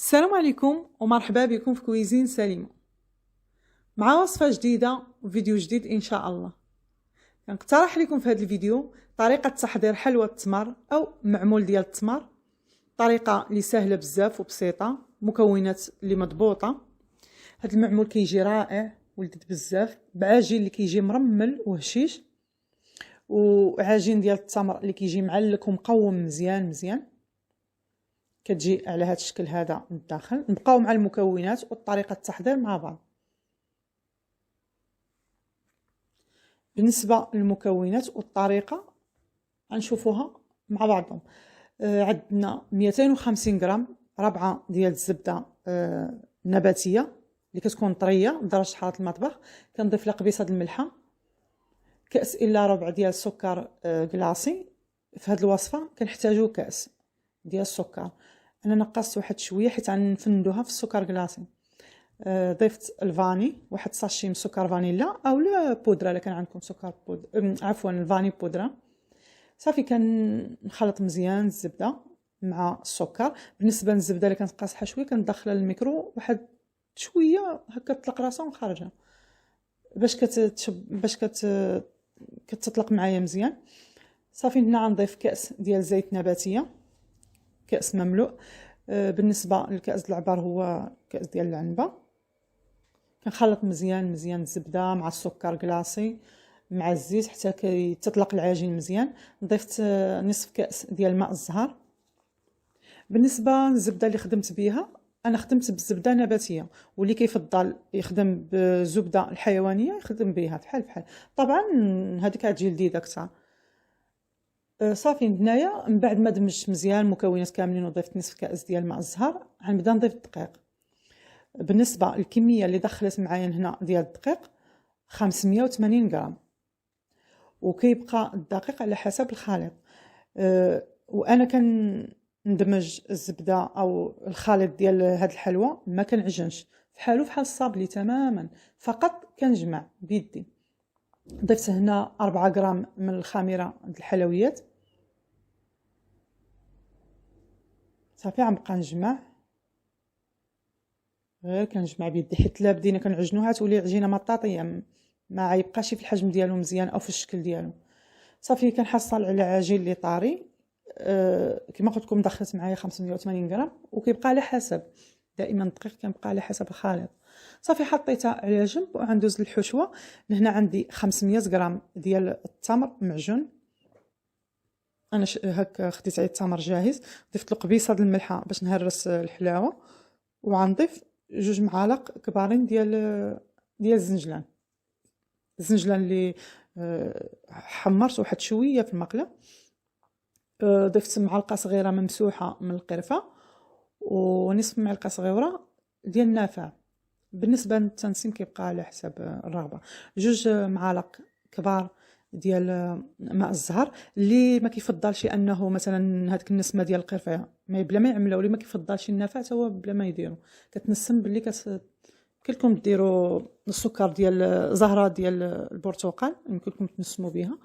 السلام عليكم ومرحبا بكم في كويزين سليمة مع وصفة جديدة وفيديو جديد إن شاء الله. كنقترح لكم في هذا الفيديو طريقة تحضير حلوى التمر أو معمول ديال التمر، طريقة اللي سهلة بزاف وبسيطة، مكونات اللي مضبوطة. هذا المعمول كيجي رائع ولذيذ بزاف، بعجين اللي كيجي مرمل وهشيش، وعجين ديال التمر اللي كيجي معلك ومقوم مزيان كتجي على هذا الشكل هذا من الداخل. نبقاو مع المكونات وطريقه التحضير مع بعض. بالنسبه للمكونات والطريقه غنشوفوها مع بعضهم. عندنا 250 غرام ربعه ديال الزبده نباتيه اللي كتكون طريه بدرجه حراره المطبخ. كنضيف لها قبيصه الملحه، كاس الا ربع ديال السكر كلاصي. في هذه الوصفه كنحتاجو كاس ديال السكر. انا نقصت واحد شويه حيت غنفندوها في السكر كلاصي. ضفت الفاني، واحد ساشي من سكر فانيلا او لا بودره الا كان عندكم سكر عفوا الفاني بودره. صافي كنخلط مزيان الزبده مع السكر. بالنسبه للزبده اللي كانت قاصحه شويه كندخلها للميكرو واحد شويه هكا تطلق راسها ونخرجها باش كتطلق معايا مزيان. صافي هنا غنضيف كاس ديال زيت نباتيه، كاس مملوء. بالنسبه للكاس العبار هو كاس ديال العنبه. كنخلط مزيان الزبده مع السكر كلاصي مع الزيت حتى تطلق العجين مزيان. ضفت نصف كاس ديال ماء الزهر. بالنسبه للزبده اللي خدمت بها انا خدمت بالزبده نباتيه، واللي كيفضل يخدم بالزبده الحيوانيه يخدم بها بحال طبعا هذيك غتجي لذيذه اكثر. صافي هنايا من بعد ما دمجت مزيان المكونات كاملين وضفت نصف كاس ديال ماء الزهر غنبدا نضيف الدقيق. بالنسبه للكميه اللي دخلت معايا هنا ديال الدقيق 580 غرام، وكيبقى الدقيق على حسب الخليط. وانا كندمج الزبده او الخليط ديال هاد الحلوى ما كنعجنش، بحال الصابلي تماما، فقط كنجمع بيدي. ضفت هنا 4 غرام من الخميره د الحلويات. صافي غنبقى نجمع، غير كنجمع بيدي حيت لا بدينا كنعجنوها تولي عجينه مطاطيه، ما غيبقاش في الحجم ديالو مزيان او في الشكل ديالو. صافي كنحصل على عجين اللي طاري. كما قلت لكم دخلت معايا 580 غرام، وكيبقى على حسب، دائما الدقيق كيبقى على حسب الخليط. صافي حطيتها على جنب وغندوز للحشوه. هنا عندي 500 غرام ديال التمر معجون. انا هكا خديت عليه التمر جاهز. ضفت له قبيصه د الملحه باش نهرس الحلاوه، وغنضيف 2 معالق كبارين ديال الزنجلان اللي حمرت واحد شويه في المقله. ضفت معلقه صغيره ممسوحه من القرفه، ونصف معلقه صغيره ديال النافع. بالنسبه للتنسيم كيبقى على حسب الرغبه. 2 معالق كبار ديال ماء الزهر. اللي ما كيفضلش انه مثلا هذيك النسمه ديال القرفه بلا ما يعملوا، اللي ما كيفضلش النافع حتى هو بلا ما يديروا. كتنسم باللي كلكم ديروا السكر ديال زهره ديال البرتقال، يمكن لكم تنسموا بها.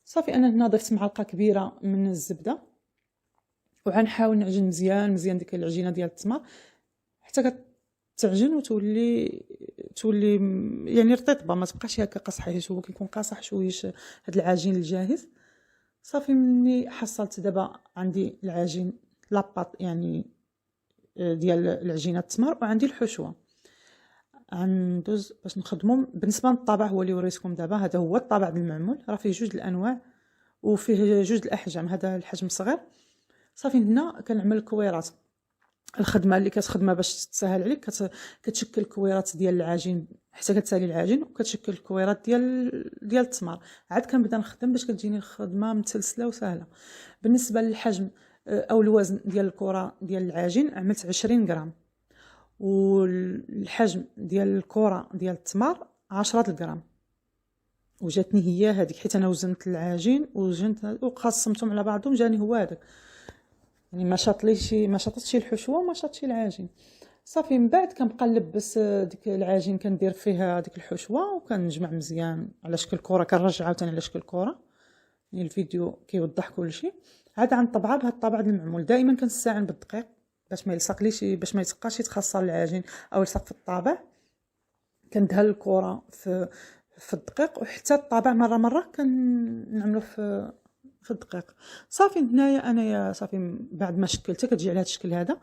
صافي انا هنا ضفت معلقه كبيره من الزبده، وغنحاول نعجن مزيان ديك العجينه ديال التمر حتى كتعجن وتولي يعني رطيبه، ما تبقاش هكا قاصحه، حيت هو كيكون قاصح شويش هذا العجين الجاهز. صافي مني حصلت دابا عندي العجين لاباط يعني ديال العجينه التمر، وعندي الحشوه. غندوز باش نخدمهم. بالنسبه للطابع هو اللي وريتكم دابا، هذا هو الطابع ديال المعمول، راه فيه 2 الانواع وفيه 2 الاحجام، هذا الحجم صغير. صافي هنا كنعمل الكويرات. الخدمه اللي كتخدمها باش تسهل عليك كتشكل الكويرات ديال العجين حتى كتسالي العجين، وكتشكل الكويرات ديال التمر. عاد كنبدا نخدم باش كتجيني الخدمه متسلسله وسهله. بالنسبه للحجم او الوزن ديال الكره ديال العجين عملت 20 غرام، والحجم ديال الكره ديال التمر 10 غرام. وجاتني هي هذيك حيت انا وزنت العجين وقسمتهم على بعضهم، جاني هو هذاك. يعني ما شاطتش الحشوه وما شاطش العجين. صافي من بعد كنبقى نلبس ديك العجين، كندير فيها ديك الحشوه وكنجمع مزيان على شكل كره. كنرجع عاوتاني على شكل كره، يعني الفيديو كيوضح كل شيء. عاد غنطبعها بهذا الطبع المعمول. دائما كنستعن بالدقيق باش ما يلصقليش، باش ما يتبقاش يتخصر العجين او يلصق في الطابع. كندهن الكره في الدقيق، وحتى الطابع مره كنعملو في الدقيق. صافي هنايا انايا صافي بعد ما شكلتها كتجي على هذا الشكل هذا،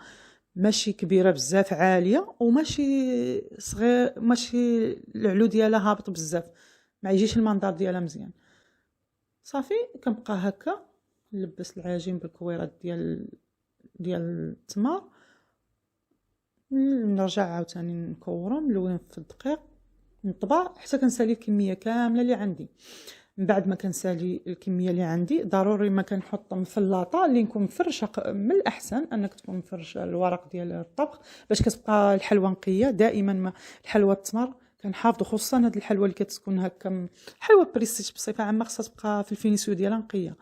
ماشي كبيره بزاف عاليه وماشي صغير، ماشي العلو ديالها هابط بزاف، ما يجيش المنظر ديالها مزيان. صافي كنبقى هكا نلبس العجين بالكويرات ديال التمر، نرجع عاوتاني نكورو نلوين في الدقيق، نطبع حتى كنسالي الكميه كامله اللي عندي. من بعد ما كنسالي الكميه اللي عندي، ضروري ما كنحط مفلاطه اللي نكون مفرشه. من الاحسن انك تكون مفرشه الورق ديال الطبخ باش كتبقى الحلوه نقيه. دائما ما الحلوه التمر كنحافظوا، خصوصا هاد الحلوه اللي كتكون هكا حلوه بريستيج بصفه عامه، خصها تبقى في الفينيسيو ديالها نقيه.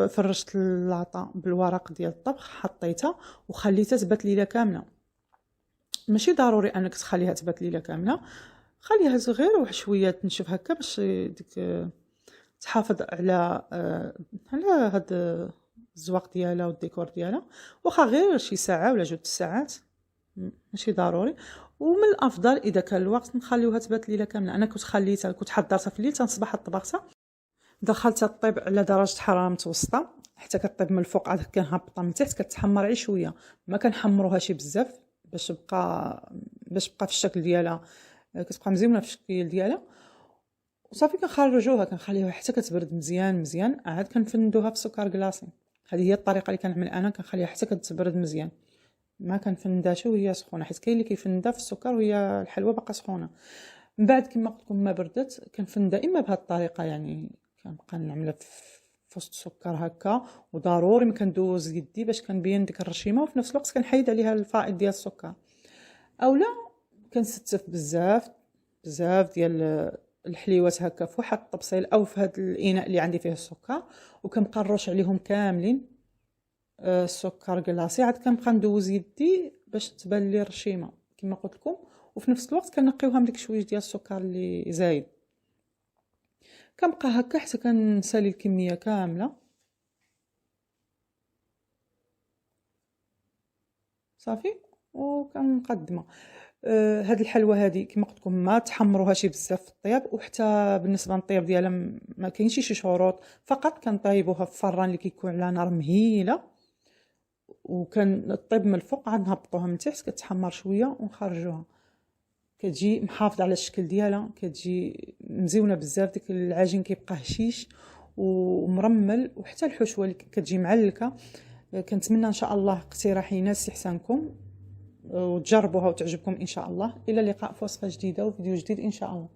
فرشت اللاطه بالورق ديال الطبخ، حطيتها وخليتها تبات ليله كامله. ماشي ضروري انك تخليها تبات ليله كامله، خليها غير واحد شويه تنشف هكا باش ديك تحافظ على هاد الزواق ديالها والديكور ديالها. واخا غير شي ساعه ولا 2 ساعات ماشي ضروري. ومن الافضل اذا كان الوقت نخليوها تبات ليله كامله. انا كنت حضرتها في الليل، تنصبح طبختها، دخلتها طيب على درجه حراره متوسطه حتى كطيب من الفوق، عاد كنهبطها من تحت كتحمر غير شويه، ما كنحمروهاش بزاف باش تبقى في الشكل ديالها، كتبقى مزيونه في الشكل ديالها. وصافي كنخرجوها كنخليوها حتى كتبرد مزيان، عاد كنفندوها في سكر كلاصي. هذه هي الطريقه اللي كنعمل انا، كنخليها حتى كتبرد مزيان، ما كنفنداش وهي سخونه، حيت كاين اللي كيفندا في السكر وهي الحلوه باقا سخونه. من بعد كما قلت لكم ما بردت كنفندا اما بهذه الطريقه، يعني كنبقى نعملها في وسط السكر هكا، وضروري ما كندوز يدي باش كنبين ديك الرشيمه، وفي نفس الوقت كنحيد عليها الفائض ديال السكر. اولا كنستف بزاف ديال الحليوات هكا في واحد الطبسيل او في هذا الاناء اللي عندي فيه السكر، وكنبقى نرش عليهم كاملين السكر كلاصي. عاد كنبقى ندوز يدي باش تبان لي رشيمه كما قلت لكم، وفي نفس الوقت كنقيوها من ديك شويه ديال السكر اللي زايد. كنبقى هكا حتى كنسالي الكميه كامله. صافي وكنقدمها. هاد الحلوه هذه كما قلت لكم ما تحمروهاش بزاف في الطياب، وحتى بالنسبه للطياب ديالها ما كاينش شي شروط، فقط كنطيبوها في الفران اللي كيكون على نار مهيله، وكنطيب من الفوق عاد نهبطوها من تحت كتحمر شويه ونخرجوها. كتجي محافظه على الشكل ديالها، كتجي مزيونه بزاف، ديك العجين كيبقى هشيش ومرمل، وحتى الحشوه اللي كتجي معلكه. كنتمنى ان شاء الله اقتراحي ينال استحسانكم وتجربوها وتعجبكم ان شاء الله. الى اللقاء في وصفه جديده وفيديو جديد ان شاء الله.